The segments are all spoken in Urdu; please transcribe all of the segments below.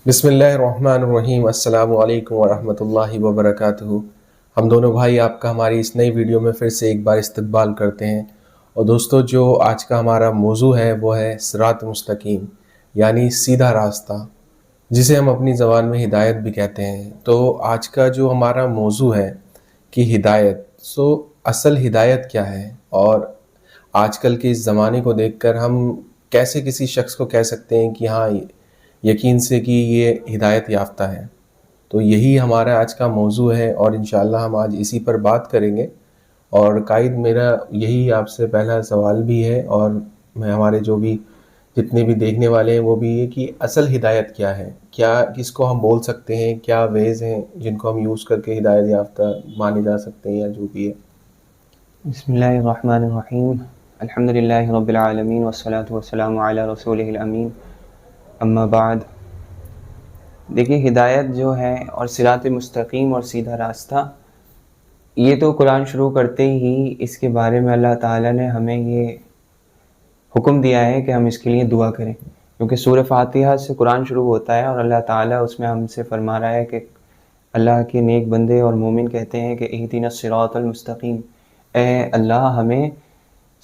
بسم اللہ الرحمن الرحیم۔ السلام علیکم ورحمۃ اللہ وبرکاتہ۔ ہم دونوں بھائی آپ کا ہماری اس نئی ویڈیو میں پھر سے ایک بار استقبال کرتے ہیں۔ اور دوستو، جو آج کا ہمارا موضوع ہے وہ ہے صراط مستقیم، یعنی سیدھا راستہ، جسے ہم اپنی زبان میں ہدایت بھی کہتے ہیں۔ تو آج کا جو ہمارا موضوع ہے کہ ہدایت، اصل ہدایت کیا ہے، اور آج کل کے اس زمانے کو دیکھ کر ہم کیسے کسی شخص کو کہہ سکتے ہیں کہ ہاں یقین سے کہ یہ ہدایت یافتہ ہے۔ تو یہی ہمارا آج کا موضوع ہے، اور انشاءاللہ ہم آج اسی پر بات کریں گے۔ اور قائد، میرا یہی آپ سے پہلا سوال بھی ہے، اور میں ہمارے جو بھی جتنے بھی دیکھنے والے ہیں وہ بھی یہ کہ اصل ہدایت کیا ہے، کیا کس کو ہم بول سکتے ہیں، کیا ویز ہیں جن کو ہم یوز کر کے ہدایت یافتہ مانے جا سکتے ہیں، یا جو بھی ہے۔ بسم اللہ الرحمن الرحیم، الحمد للہ رب العالمین والصلاة والسلام علی رسولہ الامین، اما بعد۔ دیکھیے، ہدایت جو ہے اور صراط مستقیم اور سیدھا راستہ، یہ تو قرآن شروع کرتے ہی اس کے بارے میں اللہ تعالیٰ نے ہمیں یہ حکم دیا ہے کہ ہم اس کے لیے دعا کریں، کیونکہ سورہ فاتحہ سے قرآن شروع ہوتا ہے، اور اللہ تعالیٰ اس میں ہم سے فرما رہا ہے کہ اللہ کے نیک بندے اور مومن کہتے ہیں کہ اہدنا الصراط المستقیم، اے اللہ ہمیں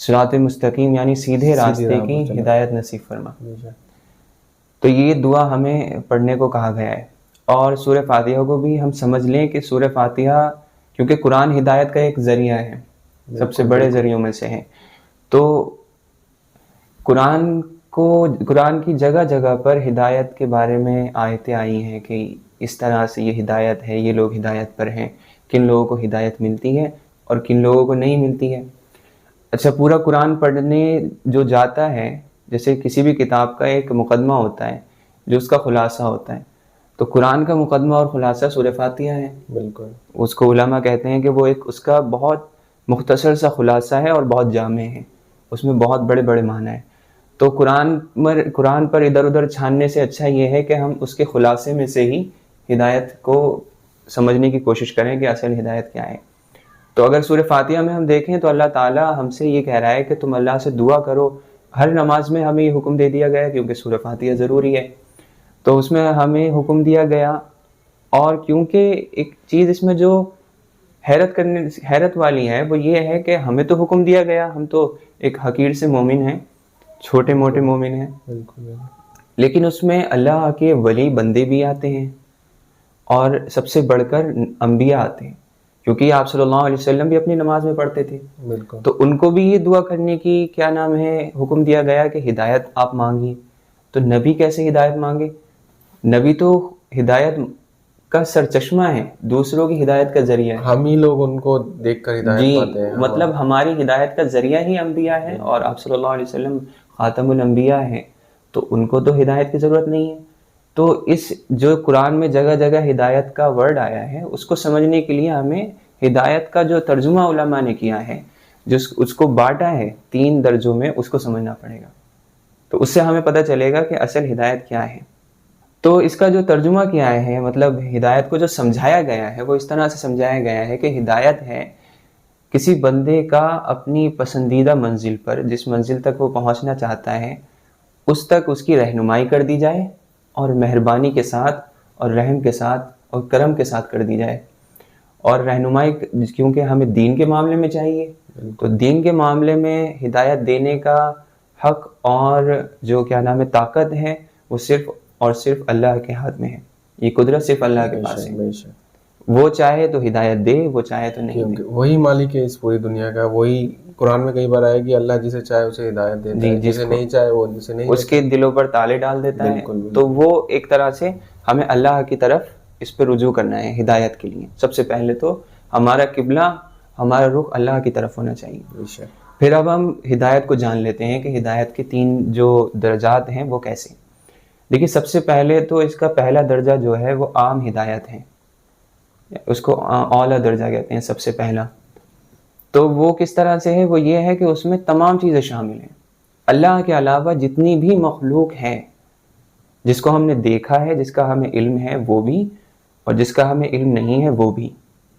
صراط مستقیم یعنی سیدھے راستے راہ کی پر چلا۔ ہدایت نصیب فرما۔ تو یہ دعا ہمیں پڑھنے کو کہا گیا ہے، اور سورہ فاتحہ کو بھی ہم سمجھ لیں کہ سورہ فاتحہ، کیونکہ قرآن ہدایت کا ایک ذریعہ ہے، سب سے بڑے ذریعوں میں سے ہے، تو قرآن کی جگہ جگہ پر ہدایت کے بارے میں آیتیں آئی ہیں کہ اس طرح سے یہ ہدایت ہے، یہ لوگ ہدایت پر ہیں، کن لوگوں کو ہدایت ملتی ہے اور کن لوگوں کو نہیں ملتی ہے۔ اچھا، پورا قرآن پڑھنے جو جاتا ہے، جیسے کسی بھی کتاب کا ایک مقدمہ ہوتا ہے جو اس کا خلاصہ ہوتا ہے، تو قرآن کا مقدمہ اور خلاصہ سورہ فاتحہ ہے۔ بالکل، اس کو علماء کہتے ہیں کہ وہ ایک اس کا بہت مختصر سا خلاصہ ہے اور بہت جامع ہے، اس میں بہت بڑے بڑے معنی ہیں۔ تو قرآن پر ادھر ادھر چھاننے سے اچھا یہ ہے کہ ہم اس کے خلاصے میں سے ہی ہدایت کو سمجھنے کی کوشش کریں کہ اصل ہدایت کیا ہے۔ تو اگر سورہ فاتحہ میں ہم دیکھیں تو اللہ تعالیٰ ہم سے یہ کہہ رہا ہے کہ تم اللہ سے دعا کرو۔ ہر نماز میں ہمیں یہ حکم دے دیا گیا کیونکہ سورہ فاتحہ ضروری ہے، تو اس میں ہمیں حکم دیا گیا۔ اور کیونکہ ایک چیز اس میں جو حیرت والی ہے وہ یہ ہے کہ ہمیں تو حکم دیا گیا، ہم تو ایک حقیر سے مومن ہیں، چھوٹے موٹے مومن ہیں، بالکل، لیکن اس میں اللہ کے ولی بندے بھی آتے ہیں، اور سب سے بڑھ کر انبیاء آتے ہیں، کیونکہ آپ صلی اللہ علیہ وسلم بھی اپنی نماز میں پڑھتے تھے، بالکل۔ تو ان کو بھی یہ دعا کرنے کی حکم دیا گیا کہ ہدایت آپ مانگیے۔ تو نبی کیسے ہدایت مانگے؟ نبی تو ہدایت کا سرچشمہ ہے، دوسروں کی ہدایت کا ذریعہ ہے۔ ہم ہی لوگ ان کو دیکھ کر ہدایت پاتے ہیں۔ مطلب ہماری ہدایت کا ذریعہ ہی انبیاء ہیں، اور آپ صلی اللہ علیہ وسلم خاتم الانبیاء ہیں، تو ان کو تو ہدایت کی ضرورت نہیں ہے۔ تو اس جو قرآن میں جگہ جگہ ہدایت کا ورڈ آیا ہے، اس کو سمجھنے کے لیے ہمیں ہدایت کا جو ترجمہ علماء نے کیا ہے، جو اس کو بانٹا ہے 3 درجوں میں، اس کو سمجھنا پڑے گا، تو اس سے ہمیں پتہ چلے گا کہ اصل ہدایت کیا ہے۔ تو اس کا جو ترجمہ کیا ہے، مطلب ہدایت کو جو سمجھایا گیا ہے وہ اس طرح سے سمجھایا گیا ہے کہ ہدایت ہے کسی بندے کا اپنی پسندیدہ منزل پر، جس منزل تک وہ پہنچنا چاہتا ہے، اس تک اس کی رہنمائی کر دی جائے، اور مہربانی کے ساتھ اور رحم کے ساتھ اور کرم کے ساتھ کر دی جائے۔ اور رہنمائی کیونکہ ہمیں دین کے معاملے میں چاہیے، تو دین کے معاملے میں ہدایت دینے کا حق اور جو طاقت ہے وہ صرف اور صرف اللہ کے ہاتھ میں ہے، یہ قدرت صرف اللہ کے پاس ہے۔ وہ چاہے تو ہدایت دے، وہ چاہے تو نہیں دے۔ وہی مالک ہے اس پوری دنیا کا۔ وہی قرآن میں کئی بار آئے کہ اللہ جسے چاہے اسے ہدایت دیتا ہے، جسے نہیں چاہے وہ جسے نہیں، اس کے دلوں پر تالے ڈال دیتا ہے۔ تو وہ ایک طرح سے ہمیں اللہ کی طرف اس پہ رجوع کرنا ہے ہدایت کے لیے۔ سب سے پہلے تو ہمارا قبلہ، ہمارا رخ اللہ کی طرف ہونا چاہیے۔ پھر اب ہم ہدایت کو جان لیتے ہیں کہ ہدایت کے 3 جو درجات ہیں وہ کیسے۔ دیکھیے، سب سے پہلے تو اس کا پہلا درجہ جو ہے وہ عام ہدایت ہے، اس کو اعلیٰ درجہ کہتے ہیں، سب سے پہلا۔ تو وہ کس طرح سے ہے؟ وہ یہ ہے کہ اس میں تمام چیزیں شامل ہیں۔ اللہ کے علاوہ جتنی بھی مخلوق ہے، جس کو ہم نے دیکھا ہے، جس کا ہمیں علم ہے وہ بھی، اور جس کا ہمیں علم نہیں ہے وہ بھی،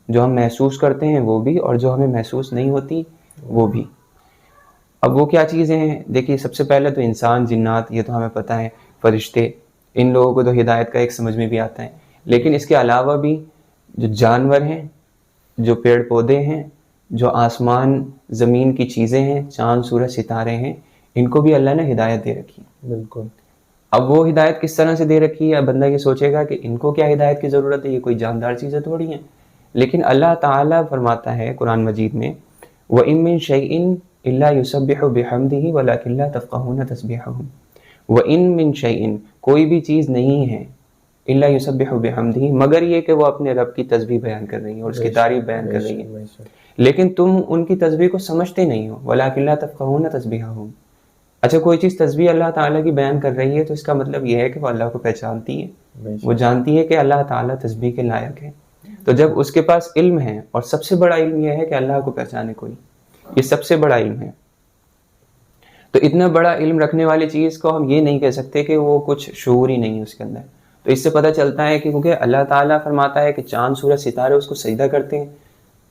جو ہم محسوس کرتے ہیں وہ بھی، اور جو ہمیں محسوس نہیں ہوتی وہ بھی۔ اب وہ کیا چیزیں ہیں؟ دیکھیے، سب سے پہلے تو انسان، جنات، یہ تو ہمیں پتہ ہے، فرشتے، ان لوگوں کو تو ہدایت کا ایک سمجھ میں بھی آتا ہے. لیکن اس کے علاوہ بھی جو جانور ہیں، جو پیڑ پودے ہیں، جو آسمان زمین کی چیزیں ہیں، چاند سورج ستارے ہیں، ان کو بھی اللہ نے ہدایت دے رکھی ہے. بالکل. اب وہ ہدایت کس طرح سے دے رکھی ہے؟ بندہ یہ سوچے گا کہ ان کو کیا ہدایت کی ضرورت ہے، یہ کوئی جاندار چیزیں تھوڑی ہیں. لیکن اللہ تعالیٰ فرماتا ہے قرآن مجید میں وَإِن مِّن شَيْءٍ إِلَّا يُسَبِّحُ بِحَمْدِهِ وَلَٰكِن لَّا تَفْقَهُونَ تَسْبِيحَهُمْ. وَإِن مِّن شَيْءٍ، کوئی بھی چیز نہیں ہے، إِلَّا يُسَبِّحُ بِحَمْدِهِ، مگر یہ کہ وہ اپنے رب کی تسبیح بیان کر رہی ہیں اور اس کی تعریف بیان کر رہی ہیں، لیکن تم ان کی تسبیح کو سمجھتے نہیں ہو. وَلَٰكِن لَّا تَفْقَهُونَ تَسْبِيحَهُمْ. اچھا کوئی چیز تسبیح اللہ تعالیٰ کی بیان کر رہی ہے تو اس کا مطلب یہ ہے کہ وہ اللہ کو پہچانتی ہے، وہ جانتی ہے کہ اللہ تعالیٰ تسبیح کے لائق ہے. تو جب اس کے پاس علم ہے، اور سب سے بڑا علم یہ ہے کہ اللہ کو پہچانے کوئی، یہ سب سے بڑا علم ہے. تو اتنا بڑا علم رکھنے والی چیز کو ہم یہ نہیں کہہ سکتے کہ وہ کچھ شعور ہی نہیں ہے اس کے اندر. تو اس سے پتہ چلتا ہے کہ کیونکہ اللہ تعالیٰ فرماتا ہے کہ چاند سورج ستارے اس کو سجدہ کرتے ہیں،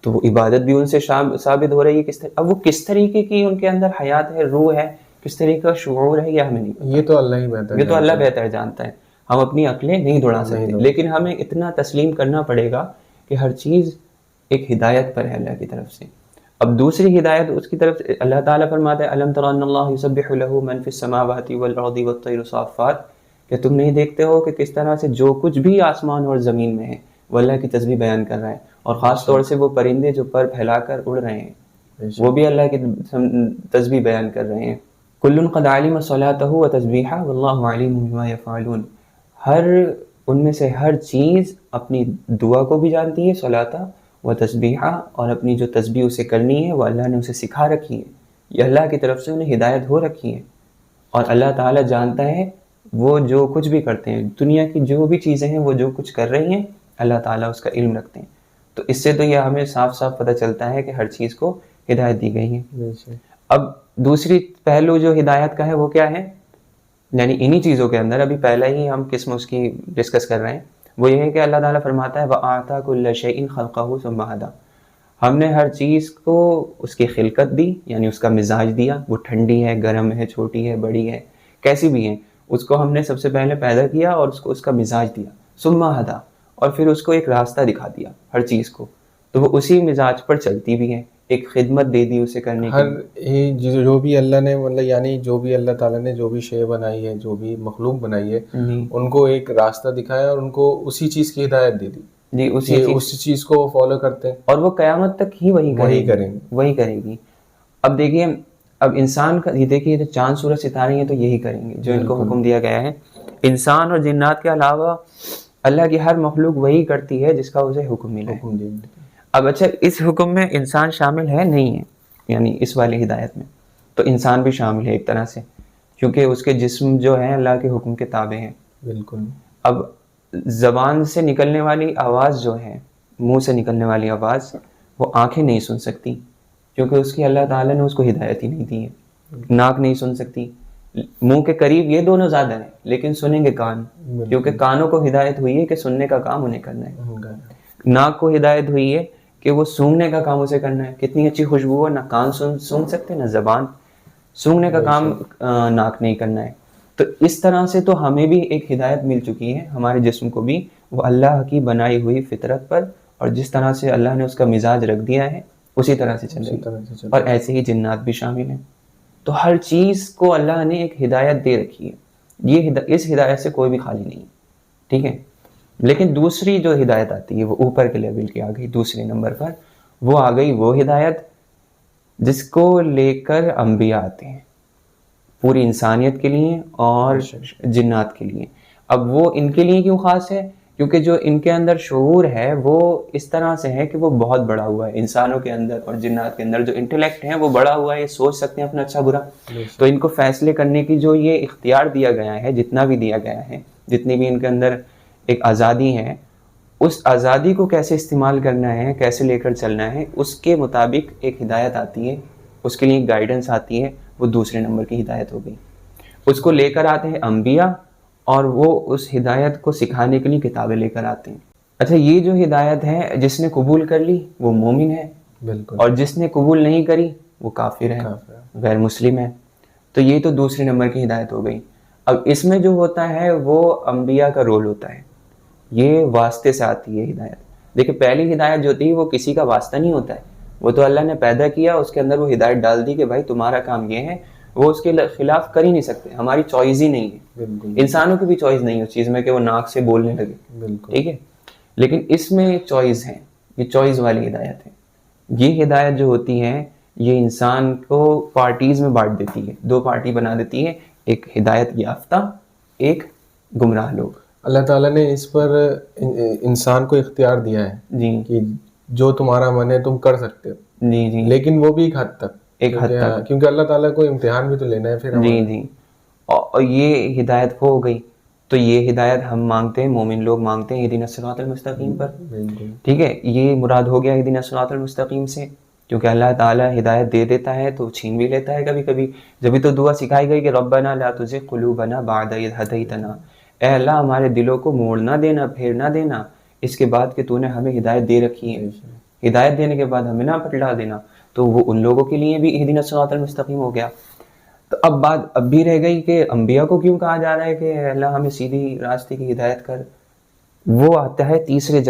تو وہ عبادت بھی ان سے ثابت ہو رہی ہے. اب وہ کس طریقے کی ان کے اندر حیات ہے، روح ہے، کس طریقے کا شعور ہے، یہ ہمیں نہیں پتہ. یہ تو اللہ ہی بہتر، یہ تو اللہ بہتر جانتا ہے. ہم اپنی عقلیں نہیں دوڑا سکتے، لیکن ہمیں اتنا تسلیم کرنا پڑے گا کہ ہر چیز ایک ہدایت پر ہے اللہ کی طرف سے. اب دوسری ہدایت اس کی طرف سے اللہ تعالیٰ فرماتا ہے الم تر ان اللہ یسبح له من فی السماوات والارض والطیر صافات، کہ تم نہیں دیکھتے ہو کہ کس طرح سے جو کچھ بھی آسمان اور زمین میں ہے وہ اللہ کی تسبیح بیان کر رہا ہے، اور خاص طور سے وہ پرندے جو پر پھیلا کر اڑ رہے ہیں وہ بھی اللہ کی تسبیح بیان کر رہے ہیں. کل قد علم صلاته وتسبیحه واللہ علیم بما یفعلون. ہر ان میں سے ہر چیز اپنی دعا کو بھی جانتی ہے، صلاۃ و تسبیحہ، اور اپنی جو تسبیح اسے کرنی ہے وہ اللہ نے اسے سکھا رکھی ہے، یہ اللہ کی طرف سے انہیں ہدایت ہو رکھی ہے. اور اللہ تعالیٰ جانتا ہے وہ جو کچھ بھی کرتے ہیں، دنیا کی جو بھی چیزیں ہیں وہ جو کچھ کر رہی ہیں اللہ تعالیٰ اس کا علم رکھتے ہیں. تو اس سے تو یہ ہمیں صاف صاف پتہ چلتا ہے کہ ہر چیز کو ہدایت دی گئی ہے. اب دوسری پہلو جو ہدایت کا ہے وہ کیا ہے؟ یعنی انہی چیزوں کے اندر ابھی پہلے ہی ہم قسم اس کی ڈسکس کر رہے ہیں، وہ یہ ہے کہ اللہ تعالیٰ فرماتا ہے وَآتَا كُلَّ شَيْءٍ خَلْقَهُ ثُمَّ هَدَىٰ. ہم نے ہر چیز کو اس کی خلقت دی، یعنی اس کا مزاج دیا. وہ ٹھنڈی ہے، گرم ہے، چھوٹی ہے، بڑی ہے، کیسی بھی ہے، اس کو ہم نے سب سے پہلے پیدا کیا اور اس کو اس کا مزاج دیا. ثُمَّ هَدَىٰ، اور پھر اس کو ایک راستہ دکھا دیا ہر چیز کو، تو وہ اسی مزاج پر چلتی بھی ہے. ایک خدمت دے دی اسے کرنے کی. ہر جو بھی اللہ نے مطلب یعنی جو بھی اللہ تعالیٰ نے جو بھی شے بنائی ہے، جو بھی مخلوق بنائی ہے، ان کو ایک راستہ دکھایا اور ان کو اسی چیز کی ہدایت دے دی. جی اسی چیز کو فالو کرتے ہیں اور وہ قیامت تک ہی وہی کرے گی. اب دیکھیے، اب انسان کا یہ دیکھیے چاند سورج ستارے ہیں تو یہی کریں گے جو ان کو حکم دیا گیا ہے. انسان اور جنات کے علاوہ اللہ کی ہر مخلوق وہی کرتی ہے جس کا اسے حکم ملا ہے. اب اچھا اس حکم میں انسان شامل ہے نہیں ہے، یعنی اس والی ہدایت میں تو انسان بھی شامل ہے ایک طرح سے، کیونکہ اس کے جسم جو ہیں اللہ کے حکم کے تابع ہیں. بالکل. اب زبان سے نکلنے والی آواز جو ہے، منہ سے نکلنے والی آواز، وہ آنکھیں نہیں سن سکتی کیونکہ اس کی اللہ تعالیٰ نے اس کو ہدایت ہی نہیں دی ہے. ناک نہیں سن سکتی، منہ کے قریب یہ دونوں زیادہ ہیں، لیکن سنیں گے کان، کیونکہ کانوں کو ہدایت ہوئی ہے کہ سننے کا کام انہیں کرنا ہے. ناک کو ہدایت ہوئی ہے کہ وہ سونگھنے کا کام اسے کرنا ہے. کتنی اچھی خوشبو ہے، نہ کان سونگ سکتے نہ زبان، سونگھنے کا کام ناک نہیں کرنا ہے. تو اس طرح سے تو ہمیں بھی ایک ہدایت مل چکی ہے، ہمارے جسم کو بھی وہ اللہ کی بنائی ہوئی فطرت پر، اور جس طرح سے اللہ نے اس کا مزاج رکھ دیا ہے اسی طرح سے چلے گی. اور ایسے ہی جنات بھی شامل ہیں. تو ہر چیز کو اللہ نے ایک ہدایت دے رکھی ہے، یہ اس ہدایت سے کوئی بھی خالی نہیں، ٹھیک ہے. لیکن دوسری جو ہدایت آتی ہے وہ اوپر کے لیول کی آ گئی. دوسرے نمبر پر وہ آ گئی وہ ہدایت جس کو لے کر انبیاء آتے ہیں، پوری انسانیت کے لیے اور جنات کے لیے. اب وہ ان کے لیے کیوں خاص ہے؟ کیونکہ جو ان کے اندر شعور ہے وہ اس طرح سے ہے کہ وہ بہت بڑا ہوا ہے. انسانوں کے اندر اور جنات کے اندر جو انٹلیکٹ ہے وہ بڑا ہوا ہے، یہ سوچ سکتے ہیں اپنا اچھا برا. تو ان کو فیصلے کرنے کی جو یہ اختیار دیا گیا ہے، جتنا بھی دیا گیا ہے، جتنی بھی ان کے اندر ایک آزادی ہے، اس آزادی کو کیسے استعمال کرنا ہے، کیسے لے کر چلنا ہے، اس کے مطابق ایک ہدایت آتی ہے، اس کے لیے ایک گائیڈنس آتی ہے. وہ دوسرے نمبر کی ہدایت ہو گئی. اس کو لے کر آتے ہیں انبیاء، اور وہ اس ہدایت کو سکھانے کے لیے کتابیں لے کر آتے ہیں. اچھا یہ جو ہدایت ہے جس نے قبول کر لی وہ مومن ہے، بالکل، اور جس نے قبول نہیں کری وہ کافر ہے، غیر مسلم ہے. تو یہ تو دوسرے نمبر کی ہدایت ہو گئی. اب اس میں جو ہوتا ہے وہ انبیاء کا رول ہوتا ہے، یہ واسطے سے آتی ہے ہدایت۔ دیکھیں پہلی ہدایت جو ہوتی ہے وہ کسی کا واسطہ نہیں ہوتا ہے، وہ تو اللہ نے پیدا کیا، اس کے اندر وہ ہدایت ڈال دی کہ بھائی تمہارا کام یہ ہے، وہ اس کے خلاف کر ہی نہیں سکتے، ہماری چوائس ہی نہیں ہے۔ انسانوں کی بھی چوائس نہیں ہے اس چیز میں کہ وہ ناک سے بولنے لگے، ٹھیک ہے، لیکن اس میں چوائس ہے، یہ چوائس والی ہدایت ہے۔ یہ ہدایت جو ہوتی ہے یہ انسان کو پارٹیز میں بانٹ دیتی ہے، دو پارٹی بنا دیتی ہے، ایک ہدایت یافتہ، ایک گمراہ لوگ۔ اللہ تعالیٰ نے اس پر انسان کو اختیار دیا ہے جی کہ جو تمہارا من ہے تم کر سکتے ہو، جی جی، لیکن وہ بھی ایک حد تک، ایک حد تک، کیونکہ اللہ تعالیٰ کو امتحان بھی تو لینا ہے پھر جی جی۔ اور یہ ہدایت ہو گئی تو یہ ہدایت ہم مانگتے ہیں، مومن لوگ مانگتے ہیں اہدنا الصراط المستقیم پر، بالکل ٹھیک ہے، یہ مراد ہو گیا اہدنا الصراط المستقیم سے، کیونکہ اللہ تعالیٰ ہدایت دے دیتا ہے تو چھین بھی لیتا ہے کبھی کبھی۔ جبھی تو دعا سکھائی گئی کہ ربنا لا تزغ قلوبنا بعد اذ ہدیتنا، اے اللہ ہمارے دلوں کو موڑ نہ دینا، پھیر نہ دینا اس کے بعد کہ تو نے ہمیں ہدایت دے رکھی ہے، ہدایت دینے کے بعد ہمیں نہ پٹلا دینا۔ تو وہ ان لوگوں کے لیے بھی اہدنا الصراط المستقیم ہو گیا۔ تو اب بات اب بھی رہ گئی کہ انبیاء کو کیوں کہا جا رہا ہے کہ اللہ ہمیں سیدھی راستے کی ہدایت کر؟ وہ آتا ہے تیسرے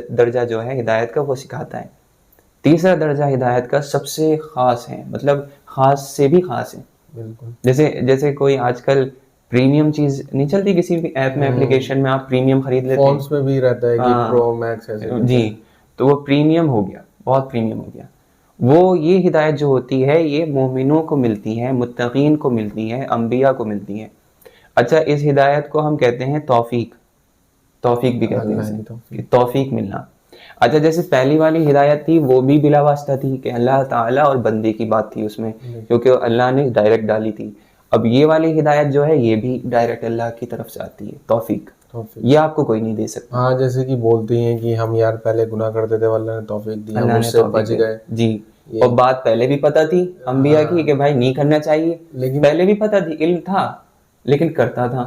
درجہ جو ہے ہدایت کا، وہ سکھاتا ہے۔ تیسرا درجہ ہدایت کا سب سے خاص ہے، مطلب خاص سے بھی خاص ہے۔ بالکل جیسے کوئی آج کل پریمیم چیز نہیں چلتی کسی بھی ایپ میں، اپلیکیشن میں آپ پریمیم خرید لیتے ہیں، فونز میں بھی رہتا ہے کہ پرو میکس ایسے، جی، تو وہ پریمیم ہو گیا، بہت پریمیم ہو گیا۔ وہ یہ ہدایت جو ہوتی ہے یہ مومنوں کو ملتی ہے، متقین کو ملتی ہے، انبیاء کو ملتی ہے۔ اچھا اس ہدایت کو ہم کہتے ہیں توفیق بھی کہتے ہیں، توفیق ملنا۔ اچھا جیسے پہلی والی ہدایت تھی وہ بھی بلا واسطہ تھی کہ اللہ تعالیٰ اور بندے کی بات تھی اس میں، کیونکہ اللہ نے ڈائریکٹ ڈالی تھی۔ اب یہ والی ہدایت جو ہے یہ بھی ڈائریکٹ اللہ کی طرف سے آتی ہے، توفیق، یہ آپ کو کوئی نہیں دے سکتا۔ ہاں جیسے کہ بولتے ہیں کہ ہم یار پہلے گناہ کرتے تھے، اللہ نے توفیق دی، ہم اس سے بچ گئے۔ جی، اور بات پہلے بھی پتہ تھی انبیاء کی کہ بھائی نہیں کرنا چاہیے، لیکن پہلے بھی پتہ تھی، علم تھا لیکن کرتا تھا۔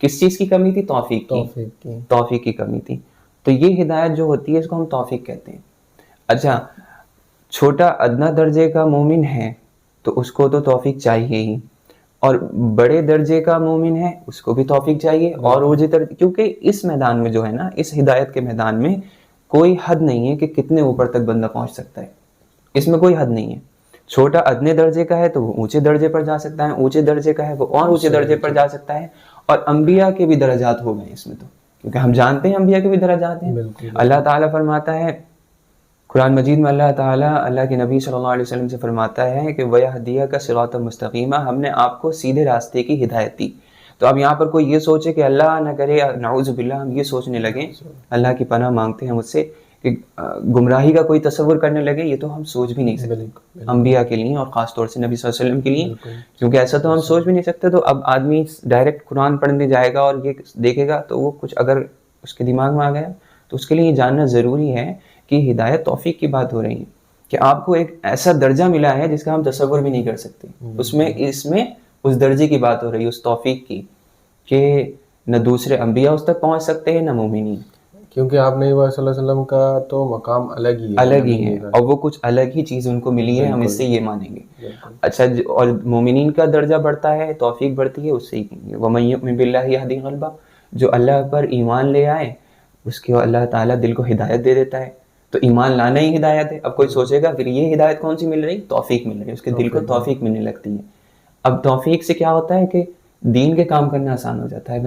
کس چیز کی کمی تھی؟ توفیق کی کمی تھی۔ تو یہ ہدایت جو ہوتی ہے اس کو ہم توفیق کہتے ہیں۔ اچھا چھوٹا ادنا درجے کا مومن ہے تو اس کو تو توفیق چاہیے ہی، اور بڑے درجے کا مومن ہے اس کو بھی توفیق چاہیے، اور وہ کیونکہ اس میدان میں جو ہے نا، اس ہدایت کے میدان میں کوئی حد نہیں ہے کہ کتنے اوپر تک بندہ پہنچ سکتا ہے، اس میں کوئی حد نہیں ہے۔ چھوٹا ادنے درجے کا ہے تو وہ اونچے درجے پر جا سکتا ہے، اونچے درجے کا ہے وہ اور اونچے درجے پر جا سکتا ہے، اور انبیاء کے بھی درجات ہو گئے اس میں، تو کیونکہ ہم جانتے ہیں انبیاء کے بھی درجات ہیں۔ اللہ تعالیٰ فرماتا ہے قرآن مجید میں، اللہ تعالیٰ اللہ کے نبی صلی اللہ علیہ وسلم سے فرماتا ہے کہ وَيَهْدِيَكَ صِرَاطًا مُسْتَقِيمًا، ہم نے آپ کو سیدھے راستے کی ہدایت دی۔ تو اب یہاں پر کوئی یہ سوچے کہ اللہ نہ کرے، نعوذ باللہ ہم یہ سوچنے لگیں، اللہ کی پناہ مانگتے ہیں مجھ سے، کہ گمراہی کا کوئی تصور کرنے لگے، یہ تو ہم سوچ بھی نہیں سکتے انبیاء کے لیے، اور خاص طور سے نبی صلی اللہ علیہ وسلم کے لیے، کیونکہ ایسا تو ہم سوچ بھی نہیں سکتے۔ تو اب آدمی ڈائریکٹ قرآن پڑھنے جائے گا اور یہ دیکھے گا تو وہ کچھ اگر اس کے دماغ میں آ گیا تو اس کے لیے یہ جاننا ضروری ہے کہ ہدایت توفیق کی بات ہو رہی ہے، کہ آپ کو ایک ایسا درجہ ملا ہے جس کا ہم تصور بھی نہیں کر سکتے، اس میں اس درجے کی بات ہو رہی ہے، اس توفیق کی، کہ نہ دوسرے انبیاء اس تک پہنچ سکتے ہیں نہ مومنین، کیونکہ آپ نے صلی اللہ علیہ وسلم کا تو مقام الگ ہی ہے، اور وہ کچھ الگ ہی چیز ان کو ملی ہے، ہم اس سے یہ مانیں گے۔ اچھا اور مومنین کا درجہ بڑھتا ہے، توفیق بڑھتی ہے، اس سے ہی کہیں گے وَمَن يُؤْمِن بِاللَّهِ يَهْدِ قَلْبَهُ، جو اللہ پر ایمان لے آئے اس کے اللہ تعالیٰ دل کو ہدایت دے دیتا ہے۔ تو ایمان لانا ہی ہدایت ہے۔ اب کوئی سوچے گا پھر یہ ہدایت کون سی مل رہی؟ توفیق مل رہی ہے، اس کے دل کو توفیق ملنے لگتی ہے۔ اب توفیق سے کیا ہوتا ہے کہ دین کے کام کرنا آسان ہو جاتا ہے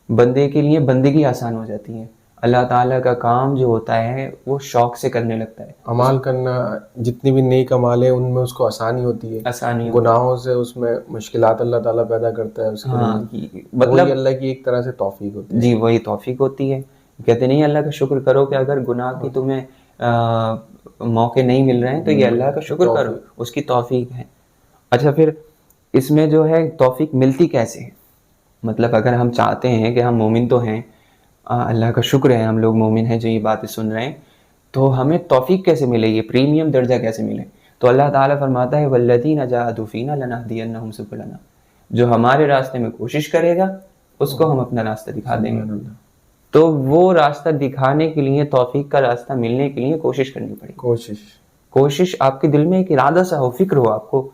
بندے کے لیے بندگی آسان ہو جاتی ہے، اللہ تعالیٰ کا کام جو ہوتا ہے وہ شوق سے کرنے لگتا ہے، عمال کرنا، جتنی بھی نیک عمال ہیں ان میں اس کو آسانی ہوتی ہے، گناہوں سے اس میں مشکلات اللہ تعالیٰ پیدا کرتا ہے، اس کے مطلب اللہ کی ایک طرح سے توفیق ہوتی ہے۔ جی وہی توفیق ہوتی ہے۔ کہتے نہیں اللہ کا شکر کرو کہ اگر گناہ کی تمہیں موقع نہیں مل رہے ہیں تو یہ اللہ کا شکر کرو، اس کی توفیق ہے۔ اچھا پھر اس میں جو ہے توفیق ملتی کیسے ہے؟ مطلب اگر ہم چاہتے ہیں کہ ہم مومن تو ہیں، اللہ کا شکر ہے ہم لوگ مومن ہیں جو یہ باتیں سن رہے ہیں، تو ہمیں توفیق کیسے ملے، یہ پریمیم درجہ کیسے ملے؟ تو اللہ تعالیٰ فرماتا ہے وَالَّذِينَ جَاهَدُوا فِينَا لَنَهْدِيَنَّهُمْ سُبُلَنَا، جو ہمارے راستے میں کوشش کرے گا اس کو ہم اپنا راستہ دکھا دیں گے۔ تو وہ راستہ دکھانے کے لیے، توفیق کا راستہ ملنے کے لیے کوشش کرنی پڑے گی۔ کوشش آپ کے دل میں ایک ارادہ سا ہو، فکر ہو آپ کو،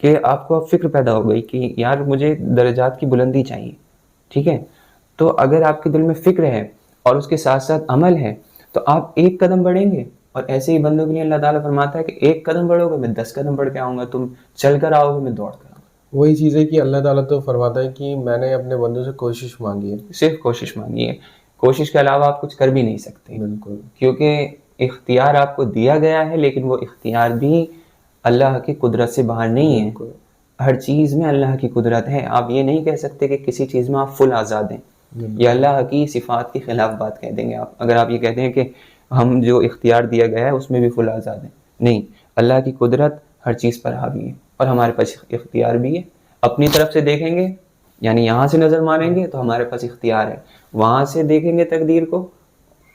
کہ آپ کو اب فکر پیدا ہو گئی کہ یار مجھے درجات کی بلندی چاہیے، ٹھیک ہے، تو اگر آپ کے دل میں فکر ہے اور اس کے ساتھ ساتھ عمل ہے تو آپ ایک قدم بڑھیں گے. اور ایسے ہی بندوں کے لیے اللہ تعالیٰ فرماتا ہے کہ ایک قدم بڑھو گے میں 10 قدم بڑھ کے آؤں گا، تم چل کر آؤ گے میں دوڑ کر آؤں گا. وہی چیز ہے کہ اللہ تعالیٰ تو فرماتا ہے کہ میں نے اپنے بندوں سے کوشش مانگی ہے. صرف کوشش مانگی ہے، کوشش کے علاوہ آپ کچھ کر بھی نہیں سکتے، بالکل. کیونکہ اختیار آپ کو دیا گیا ہے لیکن وہ اختیار بھی اللہ کی قدرت سے باہر نہیں ہے. بالکل. ہر چیز میں اللہ کی قدرت ہے. آپ یہ نہیں کہہ سکتے کہ کسی چیز میں آپ فل آزاد ہیں، یا اللہ کی صفات کی خلاف بات کہہ دیں گے آپ اگر آپ یہ کہتے ہیں کہ ہم جو اختیار دیا گیا ہے اس میں بھی فل آزاد ہیں. نہیں، اللہ کی قدرت ہر چیز پر حاوی ہے اور ہمارے پاس اختیار بھی ہے. اپنی طرف سے دیکھیں گے یعنی یہاں سے نظر ماریں گے تو ہمارے پاس اختیار ہے، وہاں سے دیکھیں گے تقدیر کو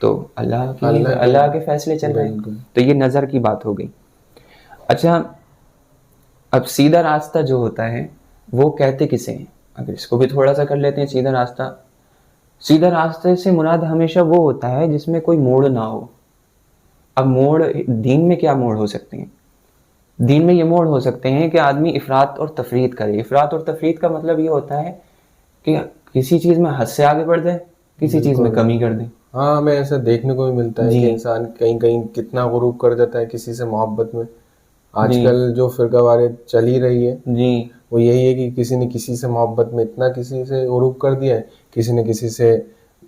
تو اللہ کے فیصلے چل رہے ہیں. تو یہ نظر کی بات ہو گئی. اچھا، اب سیدھا راستہ جو ہوتا ہے وہ کہتے کسے ہیں؟ اگر اس کو بھی تھوڑا سا کر لیتے ہیں. سیدھا راستہ، سیدھا راستے سے مراد ہمیشہ وہ ہوتا ہے جس میں کوئی موڑ نہ ہو. اب موڑ دین میں کیا موڑ ہو سکتے ہیں؟ دین میں یہ موڑ ہو سکتے ہیں کہ آدمی افراط اور تفریط کرے. افراط اور تفریط کا مطلب یہ ہوتا ہے کہ کسی چیز میں حد سے آگے بڑھ جائے، کسی چیز میں کمی کر دے. ہاں، ہمیں ایسا دیکھنے کو بھی ملتا ہے کہ انسان کہیں کہیں کتنا غروب کر دیتا ہے کسی سے محبت میں. آج کل جو فرقہ واریت چل ہی رہی ہے وہ یہی ہے کہ کسی نے کسی سے محبت میں اتنا کسی سے غروب کر دیا ہے، کسی نے کسی سے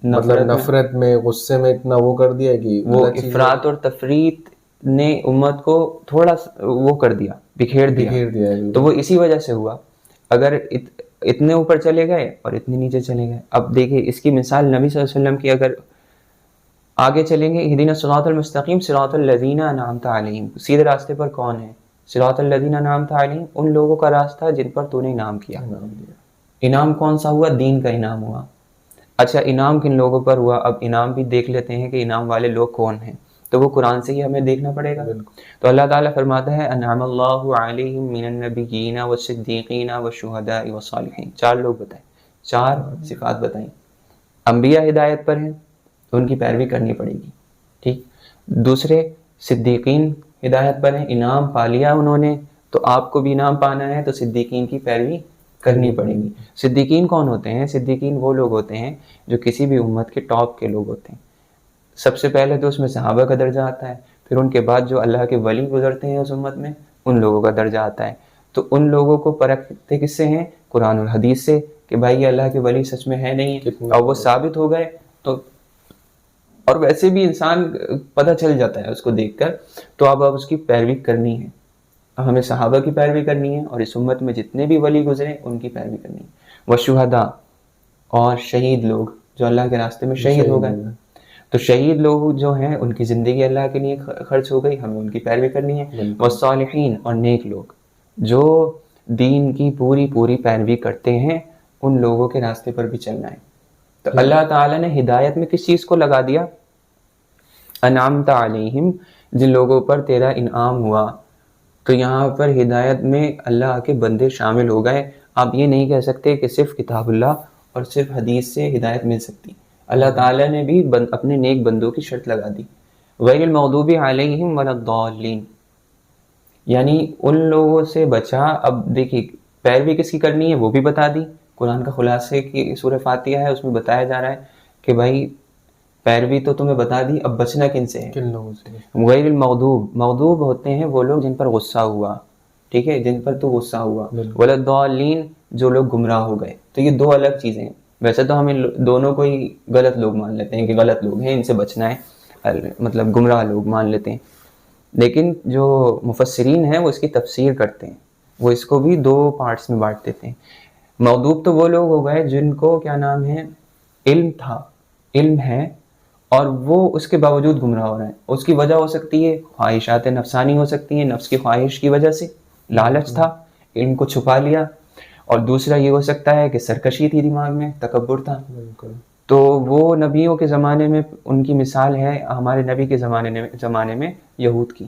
مطلب نفرت میں غصے میں اتنا وہ کر دیا کہ وہ افراط اور تفریط نے امت کو تھوڑا وہ کر دیا، بکھیر دیا. تو وہ اسی وجہ سے ہوا. اگر اتنے اوپر چلے گئے اور اتنے نیچے چلے گئے. اب دیکھیں اس کی مثال نبی صلی اللہ علیہ وسلم کی اگر آگے چلیں گے، اہدنا الصراط المستقیم صراط الذین انعمت علیہم، سیدھے راستے پر کون ہے؟ صراط الذین انعمت علیہم، ان لوگوں کا راستہ جن پر تو نے انعام کیا. انعام کون سا ہوا؟ دین کا انعام ہوا. اچھا، انعام کن لوگوں پر ہوا؟ اب انعام بھی دیکھ لیتے ہیں کہ انعام والے لوگ کون ہیں. تو وہ قرآن سے ہی ہمیں دیکھنا پڑے گا. تو اللہ تعالیٰ فرماتا ہے انعم اللہ علیہم من النبیین والصدیقین والشہداء والصالحین. 4 لوگ بتائیں، 4 صفات بتائیں. انبیاء ہدایت پر ہیں تو ان کی پیروی کرنی پڑے گی، ٹھیک. دوسرے صدیقین ہدایت پر ہیں، انعام پا لیا انہوں نے، تو آپ کو بھی انعام پانا ہے تو صدیقین کی پیروی کرنی پڑے گی. صدیقین کون ہوتے ہیں؟ صدیقین وہ لوگ ہوتے ہیں جو کسی بھی امت کے ٹاپ کے لوگ ہوتے ہیں. سب سے پہلے تو اس میں صحابہ کا درجہ آتا ہے، پھر ان کے بعد جو اللہ کے ولی گزرتے ہیں اس امت میں ان لوگوں کا درجہ آتا ہے. تو ان لوگوں کو پرکھتے کس سے ہیں؟ قرآن اور حدیث سے، کہ بھائی یہ اللہ کے ولی سچ میں ہے نہیں ہے. اور وہ ثابت ہو گئے تو، اور ویسے بھی انسان پتہ چل جاتا ہے اس کو دیکھ کر، تو اب اس کی پیروی کرنی ہے. ہمیں صحابہ کی پیروی کرنی ہے اور اس امت میں جتنے بھی ولی گزرے ان کی پیروی کرنی ہے. والشہداء، اور شہید لوگ جو اللہ کے راستے میں شہید ہو گئے. تو شہید لوگ جو ہیں ان کی زندگی اللہ کے لیے خرچ ہو گئی، ہمیں ان کی پیروی کرنی ہے. والصالحین، اور نیک لوگ جو دین کی پوری پیروی کرتے ہیں، ان لوگوں کے راستے پر بھی چلنا ہے. تو اللہ تعالیٰ نے ہدایت میں کس چیز کو لگا دیا؟ انعمت علیہم، جن لوگوں پر تیرا انعام ہوا. تو یہاں پر ہدایت میں اللہ کے بندے شامل ہو گئے. آپ یہ نہیں کہہ سکتے کہ صرف کتاب اللہ اور صرف حدیث سے ہدایت مل سکتی. اللہ تعالیٰ نے بھی اپنے نیک بندوں کی شرط لگا دی. غیر المغضوب علیہم ولا الضالین، یعنی ان لوگوں سے بچا. اب دیکھیے پیروی کس کی کرنی ہے وہ بھی بتا دی. قرآن کا خلاصے کی سورہ فاتحہ ہے، اس میں بتایا جا رہا ہے کہ بھائی پیروی تو تمہیں بتا دی، اب بچنا کن سے ہے؟ کن لوگوں سے؟ غیر المغضوب، مغضوب ہوتے ہیں وہ لوگ جن پر غصہ ہوا، ٹھیک ہے، جن پر تو غصہ ہوا. ولا الضالین، جو لوگ گمراہ ہو گئے. تو یہ 2 الگ چیزیں ہیں. ویسے تو ہمیں دونوں کو ہی غلط لوگ مان لیتے ہیں کہ غلط لوگ ہیں ان سے بچنا ہے، مطلب گمراہ لوگ مان لیتے ہیں. لیکن جو مفسرین ہیں وہ اس کی تفسیر کرتے ہیں، وہ اس کو بھی 2 پارٹس میں بانٹ دیتے ہیں. مغضوب تو وہ لوگ ہو گئے جن کو کیا نام ہے، علم تھا، علم ہے، اور وہ اس کے باوجود گمراہ ہو رہے ہیں. اس کی وجہ ہو سکتی ہے خواہشات نفسانی، ہو سکتی ہیں نفس کی خواہش کی وجہ سے، لالچ تھا، علم کو چھپا لیا. اور دوسرا یہ ہو سکتا ہے کہ سرکشی تھی دماغ میں، تکبر تھا. تو وہ نبیوں کے زمانے میں ان کی مثال ہے ہمارے نبی کے زمانے میں یہود کی.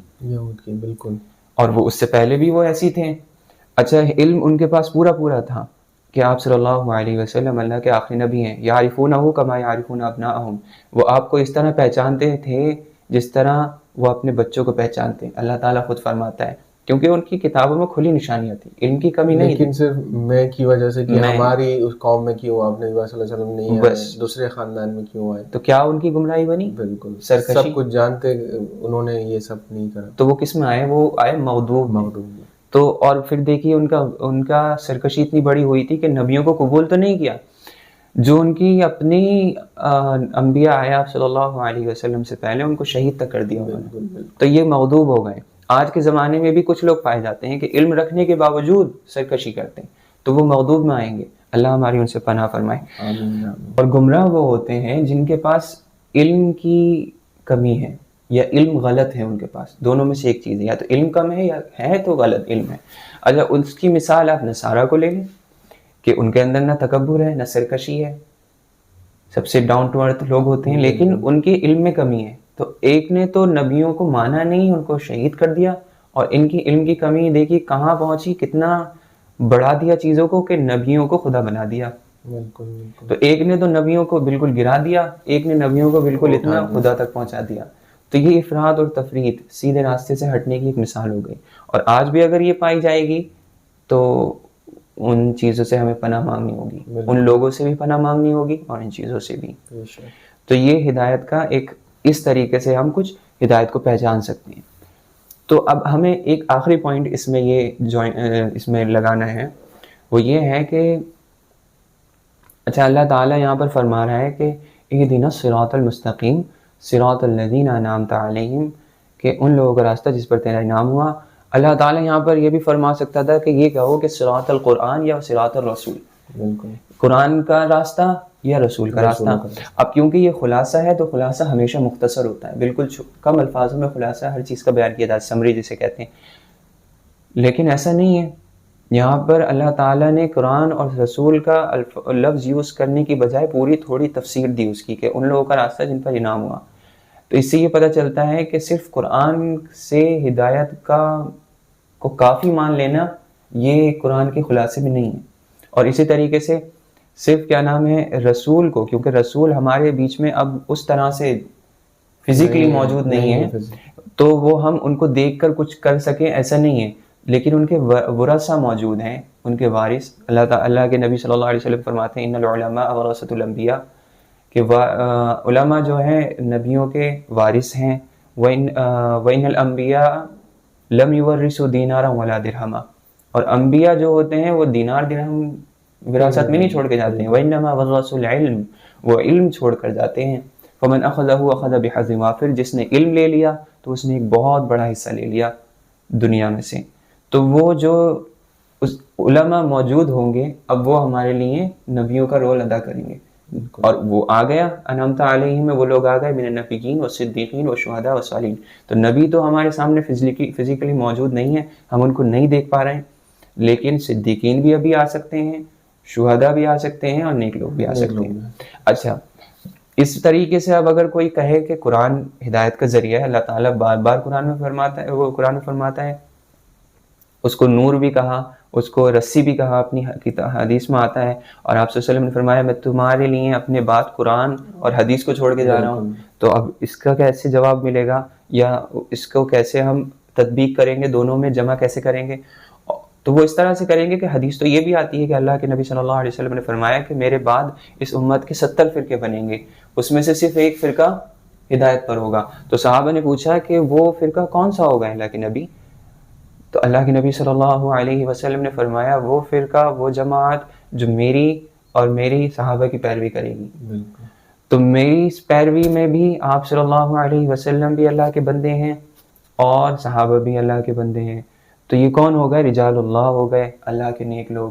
بالکل. اور وہ اس سے پہلے بھی وہ ایسی تھے. اچھا، علم ان کے پاس پورا تھا کہ آپ صلی اللہ علیہ وسلم اللہ کے آخری نبی ہیں. یعرفونہ کما یعرفون ابناءہم، وہ آپ کو اس طرح پہچانتے تھے جس طرح وہ اپنے بچوں کو پہچانتے ہیں. اللہ تعالیٰ خود فرماتا ہے کیونکہ ان کی کتابوں میں کھلی نشانیاں تھیں، علم کی کمی نہیں تھی. لیکن صرف میں کی وجہ سے کہ میں ہماری اس قوم میں کیوں آپ نے صلی اللہ علیہ وسلم نہیں بس. آئے، دوسرے خاندان میں کیوں آئے. تو کیا ان کی گمراہی بنی؟ بالکل سرکشی. سب کچھ جانتے انہوں نے یہ سب نہیں کرا. تو وہ کس میں آئے؟ وہ آئے مغضوب میں. تو اور پھر دیکھیے ان کا سرکشی اتنی بڑی ہوئی تھی کہ نبیوں کو قبول تو نہیں کیا، جو ان کی اپنی انبیاء آئے آپ صلی اللہ علیہ وسلم سے پہلے ان کو شہید تک کر دیا انہوں نے. تو یہ مغضوب ہو گئے. آج کے زمانے میں بھی کچھ لوگ پائے جاتے ہیں کہ علم رکھنے کے باوجود سرکشی کرتے ہیں، تو وہ مغضوب میں آئیں گے. اللہ ہماری ان سے پناہ فرمائے. اور گمراہ وہ ہوتے ہیں جن کے پاس علم کی کمی ہے یا علم غلط ہے ان کے پاس. دونوں میں سے ایک چیز ہے، یا تو علم کم ہے یا ہے تو غلط علم ہے. اچھا، اس کی مثال آپ نصارہ کو لے لیں کہ ان کے اندر نہ تکبر ہے نہ سرکشی ہے، سب سے ڈاؤن ٹو ارتھ لوگ ہوتے ہیں، لیکن ان کے علم میں کمی ہے. تو ایک نے تو نبیوں کو مانا نہیں، ان کو شہید کر دیا، اور ان کی علم کی کمی دیکھی کہاں پہنچی، کتنا بڑھا دیا چیزوں کو کہ نبیوں کو خدا بنا دیا. تو ایک نے تو نبیوں کو بالکل گرا دیا، ایک نے نبیوں کو بالکل اتنا خدا تک پہنچا دیا. تو یہ افراد اور تفرید، سیدھے راستے سے ہٹنے کی ایک مثال ہو گئی. اور آج بھی اگر یہ پائی جائے گی تو ان چیزوں سے ہمیں پناہ مانگنی ہوگی، ان لوگوں سے بھی پناہ مانگنی ہوگی اور ان چیزوں سے بھی. تو یہ ہدایت کا ایک اس طریقے سے ہم کچھ ہدایت کو پہچان سکتے ہیں. تو اب ہمیں ایک آخری پوائنٹ اس میں لگانا ہے، وہ یہ ہے کہ اچھا اللہ تعالیٰ یہاں پر فرما رہا ہے کہ اہدنا الصراط المستقیم صراط الذین انعمت علیہم، کہ ان لوگوں کا راستہ جس پر تیرا انعام ہوا. اللہ تعالیٰ یہاں پر یہ بھی فرما سکتا تھا کہ یہ کہو کہ صراط القرآن یا صراط الرسول، قرآن کا راستہ یا رسول کا راستہ. اب کیونکہ یہ خلاصہ ہے تو خلاصہ ہمیشہ مختصر ہوتا ہے، بالکل کم الفاظوں میں خلاصہ ہر چیز کا بیان کیا جاتا ہے، سمری جسے کہتے ہیں. لیکن ایسا نہیں ہے. یہاں پر اللہ تعالیٰ نے قرآن اور رسول کا لفظ یوز کرنے کی بجائے پوری تھوڑی تفسیر دی اس کی، کہ ان لوگوں کا راستہ جن پر انعام ہوا. تو اس سے یہ پتہ چلتا ہے کہ صرف قرآن سے ہدایت کو کافی مان لینا یہ قرآن کے خلاصے میں نہیں ہے. اور اسی طریقے سے صرف کیا نام ہے رسول کو، کیونکہ رسول ہمارے بیچ میں اب اس طرح سے فزیکلی موجود نہیں ہے تو وہ ہم ان کو دیکھ کر کچھ کر سکیں ایسا نہیں ہے، لیکن ان کے ورثہ موجود ہیں، ان کے وارث. اللہ کے نبی صلی اللہ علیہ وسلم فرماتے ہیں ان العلماء ورثۃ الانبیاء، کہ علماء جو ہیں نبیوں کے وارث ہیں. وَإِنَّ الْأَنْبِيَاءَ لَمْ يُوَرِّثُوا دِينَارًا وَلَا دِرْهَمًا، اور انبیاء جو ہوتے ہیں وہ دینار درہم وراثت میں نہیں چھوڑ کے جاتے ہیں. وَإِنَّمَا وَرَّثُوا الْعِلْمَ، وہ علم چھوڑ کر جاتے ہیں. فَمَنْ أَخَذَهُ أَخَذَ بِحَظٍ وَافِرٍ، جس نے علم لے لیا تو اس نے ایک بہت بڑا حصہ لے لیا دنیا میں سے. تو وہ جو علماء موجود ہوں گے اب وہ ہمارے لیے نبیوں کا رول ادا کریں گے. اور وہ آ گیا انعمت علیہم میں، وہ لوگ آ گئے من النبیین والصدیقین والشہداء والصالحین. تو نبی تو ہمارے سامنے فزیکلی موجود نہیں ہے، ہم ان کو نہیں دیکھ پا رہے ہیں، لیکن صدیقین بھی ابھی آ سکتے ہیں، شہداء بھی آ سکتے ہیں اور نیک لوگ بھی آ سکتے ہیں. اچھا، اس طریقے سے اب اگر کوئی کہے کہ قرآن ہدایت کا ذریعہ ہے، اللہ تعالیٰ بار بار قرآن میں فرماتا ہے، اس کو نور بھی کہا، اس کو رسی بھی کہا، اپنی حدیث میں آتا ہے. اور آپ صلی اللہ علیہ وسلم نے فرمایا میں تمہارے لیے اپنے بات قرآن اور حدیث کو چھوڑ کے جا رہا ہوں. تو اب اس کا کیسے جواب ملے گا، یا اس کو کیسے ہم تطبیق کریں گے، دونوں میں جمع کیسے کریں گے؟ تو وہ اس طرح سے کریں گے کہ حدیث تو یہ بھی آتی ہے کہ اللہ کے نبی صلی اللہ علیہ وسلم نے فرمایا کہ میرے بعد اس امت کے 70 فرقے بنیں گے، اس میں سے صرف ایک فرقہ ہدایت پر ہوگا. تو صحابہ نے پوچھا کہ وہ فرقہ کون سا ہوگا اللہ کے نبی؟ تو اللہ کے نبی صلی اللہ علیہ وسلم نے فرمایا وہ فرقہ، وہ جماعت جو میری اور میری صحابہ کی پیروی کرے گی. تو میری اس پیروی میں بھی آپ صلی اللہ علیہ وسلم بھی اللہ کے بندے ہیں اور صحابہ بھی اللہ کے بندے ہیں. تو یہ کون ہو گئے؟ رجال اللہ ہو گئے، اللہ کے نیک لوگ.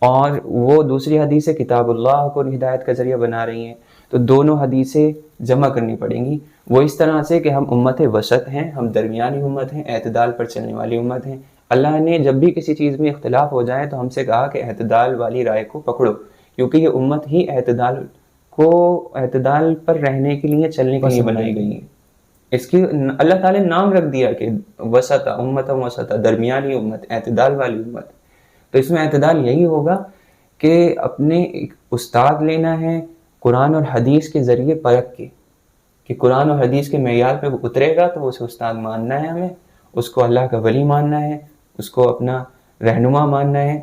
اور وہ دوسری حدیثیں کتاب اللہ کو ہدایت کا ذریعہ بنا رہی ہیں. تو دونوں حدیثیں جمع کرنی پڑیں گی، وہ اس طرح سے کہ ہم امت وسط ہیں، ہم درمیانی امت ہیں، اعتدال پر چلنے والی امت ہیں. اللہ نے جب بھی کسی چیز میں اختلاف ہو جائے تو ہم سے کہا کہ اعتدال والی رائے کو پکڑو، کیونکہ یہ امت ہی اعتدال پر رہنے کے لیے، چلنے کے لیے بنائی گئی ہے. اس کی اللہ تعالی نے نام رکھ دیا کہ وسط، امت وسط، درمیانی امت، اعتدال والی امت. تو اس میں اعتدال یہی ہوگا کہ اپنے ایک استاد لینا ہے قرآن اور حدیث کے ذریعے پرکھ کے، کہ قرآن اور حدیث کے معیار پہ وہ اترے گا تو اسے استاد ماننا ہے ہمیں، اس کو اللہ کا ولی ماننا ہے، اس کو اپنا رہنما ماننا ہے،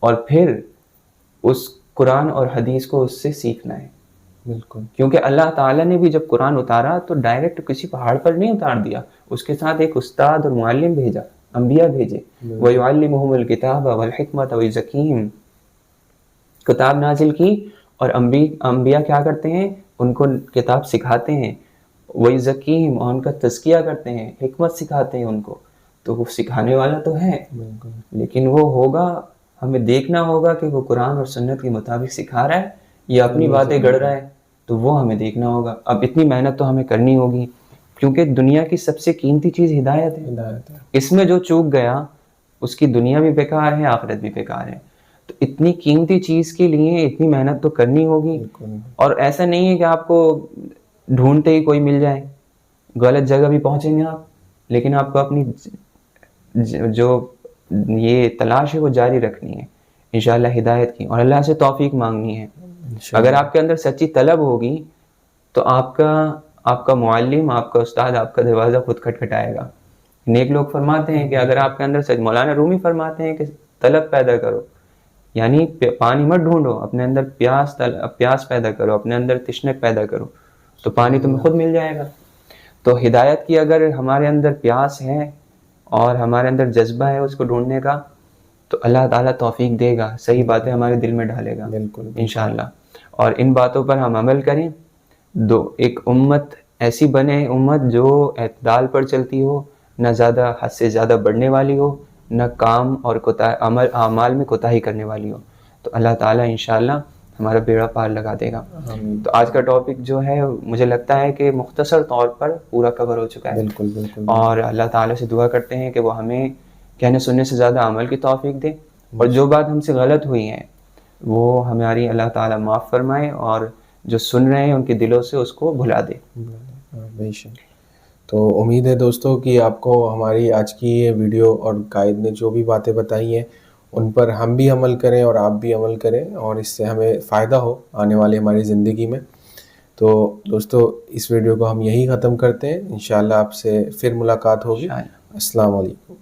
اور پھر اس قرآن اور حدیث کو اس سے سیکھنا ہے. بالکل. کیونکہ اللہ تعالیٰ نے بھی جب قرآن اتارا تو ڈائریکٹ کسی پہاڑ پر نہیں اتار دیا، اس کے ساتھ ایک استاد اور معلم بھیجا، انبیاء بھیجے. وَيُعَلِّمُهُمُ الْكِتَابَ وَالْحِكْمَةَ وَيُزَكِّيهِمْ. کتاب نازل کی اور انبیاء کیا کرتے ہیں؟ ان کو کتاب سکھاتے ہیں. وَيُزَكِّيهِمْ، اور ان کا تزکیہ کرتے ہیں، حکمت سکھاتے ہیں ان کو. تو وہ سکھانے والا تو ہے، لیکن وہ ہوگا، ہمیں دیکھنا ہوگا کہ وہ قرآن اور سنت کے مطابق سکھا رہا ہے یا اپنی باتیں گڑھ رہا ہے. تو وہ ہمیں دیکھنا ہوگا. اب اتنی محنت تو ہمیں کرنی ہوگی، کیونکہ دنیا کی سب سے قیمتی چیز ہدایت ہے. اس میں جو چوک گیا اس کی دنیا بھی بیکار ہے، آخرت بھی بیکار ہے. تو اتنی قیمتی چیز کے لیے اتنی محنت تو کرنی ہوگی. اور ایسا نہیں ہے کہ آپ کو ڈھونڈتے ہی کوئی مل جائے، غلط جگہ بھی پہنچیں گے آپ، لیکن آپ کو اپنی جو یہ تلاش ہے وہ جاری رکھنی ہے انشاءاللہ ہدایت کی، اور اللہ سے توفیق مانگنی ہے. اگر آپ کے اندر سچی طلب ہوگی تو آپ کا معلم، آپ کا استاد آپ کا دروازہ خود کھٹکھٹائے گا. نیک لوگ فرماتے ہیں کہ اگر آپ کے اندر سچ، مولانا رومی فرماتے ہیں کہ طلب پیدا کرو، یعنی پانی مت ڈھونڈو، اپنے اندر پیاس پیدا کرو، اپنے اندر تشنت پیدا کرو، تو پانی تمہیں خود مل جائے گا. تو ہدایت کی اگر ہمارے اندر پیاس ہے اور ہمارے اندر جذبہ ہے اس کو ڈھونڈنے کا، تو اللہ تعالیٰ توفیق دے گا، صحیح باتیں ہمارے دل میں ڈالے گا انشاءاللہ. اور ان باتوں پر ہم عمل کریں، ایک امت ایسی بنے، امت جو اعتدال پر چلتی ہو، نہ زیادہ حد سے زیادہ بڑھنے والی ہو، نہ کام اور اعمال میں کوتاہی کرنے والی ہو. تو اللہ تعالیٰ انشاءاللہ ہمارا بیڑا پار لگا دے گا. تو آج کا ٹاپک جو ہے مجھے لگتا ہے کہ مختصر طور پر پورا کور ہو چکا ہے. بالکل. اور اللہ تعالیٰ سے دعا کرتے ہیں کہ وہ ہمیں کہنے سننے سے زیادہ عمل کی توفیق دے، اور جو بات ہم سے غلط ہوئی ہیں وہ ہماری اللہ تعالیٰ معاف فرمائے، اور جو سن رہے ہیں ان کے دلوں سے اس کو بھلا دے. بے شک. تو امید ہے دوستوں کہ آپ کو ہماری آج کی یہ ویڈیو اور قائد نے جو بھی باتیں بتائی ہیں ان پر ہم بھی عمل کریں اور آپ بھی عمل کریں، اور اس سے ہمیں فائدہ ہو آنے والی ہماری زندگی میں. تو دوستو اس ویڈیو کو ہم یہی ختم کرتے ہیں، انشاءاللہ آپ سے پھر ملاقات ہوگی. السلام علیکم.